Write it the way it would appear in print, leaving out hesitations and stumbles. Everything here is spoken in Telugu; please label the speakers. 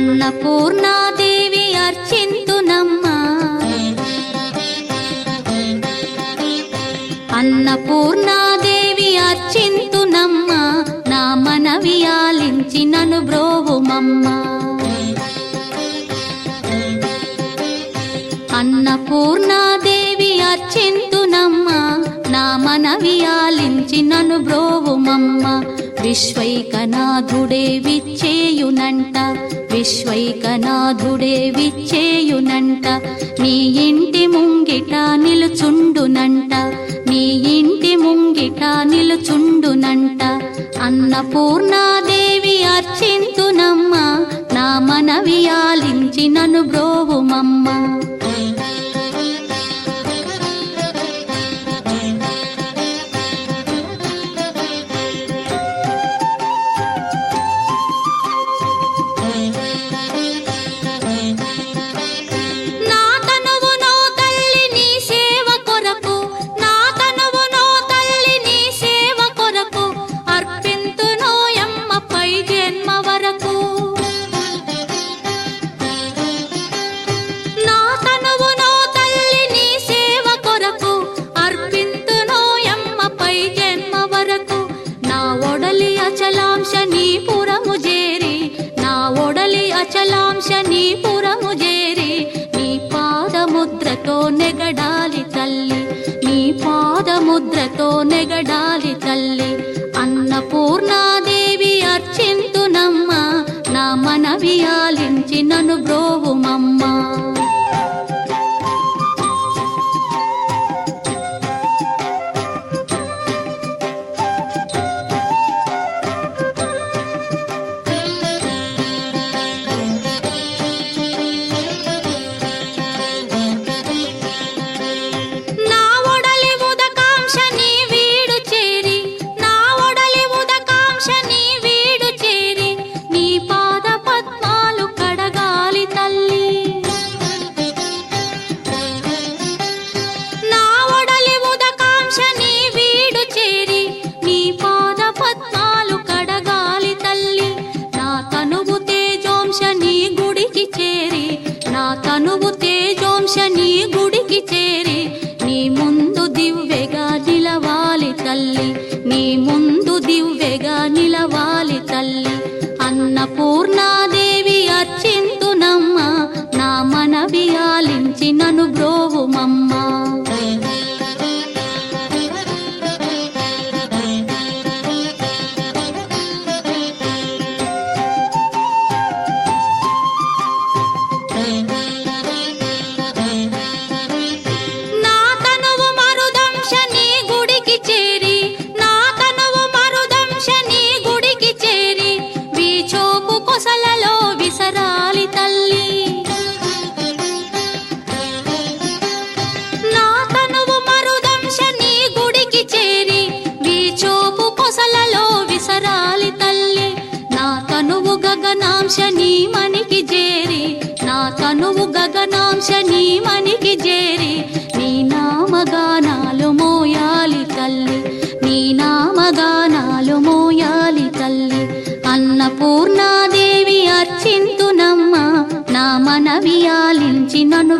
Speaker 1: అన్నపూర్ణాదేవి అర్చింతునమ్మా అన్నపూర్ణాదేవి అర్చింతునమ్మా నా మనవి ఆలించి నన్ను బ్రోవుమమ్మా అన్నపూర్ణాదేవి అర్చింతునమ్మా నా మనవి ఆలించి నన్ను బ్రోవుమమ్మా విశ్వైకనాథుడే విచ్చేయునంట విశ్వైకనాథుడే విచ్చేయునంట నీ ఇంటి ముంగిట నిలుచుండునంట నీ ఇంటి ముంగిట నిలుచుండునంట అన్నపూర్ణాదేవి అర్చింతునమ్మా నా మనవి ఆలించి నన్ను బ్రోవుమమ్మా అచలాంశనీపురము చేరి నీ పాదముద్రతో నెగడాలి తల్లి నీ పాదముద్రతో నెగడాలి తల్లి అన్నపూర్ణాదేవి అర్చింతునమ్మా నా మనవి ఆలించి నన్ను బ్రోవుమమ్మా తనువు తేజోంశని గుడికి చేరి నీ ముందు దివ్వెగా నిలవాలి తల్లి నీ ముందు దివ్వెగా నిలవాలి తల్లి అన్నపూర్ణాదేవి అర్చింతునమ్మా నా మనవి ఆలించి నన్ను బ్రోవుమమ్మా గగనాంశని మనికి చేరి నా తనువు గగనాంశని మనికి చేరి నీ నామగానాలు మోయాలి తల్లి నీ నామగానాలు మోయాలి తల్లి అన్నపూర్ణాదేవి అర్చింతునమ్మా నా మనవి ఆలించి నన్ను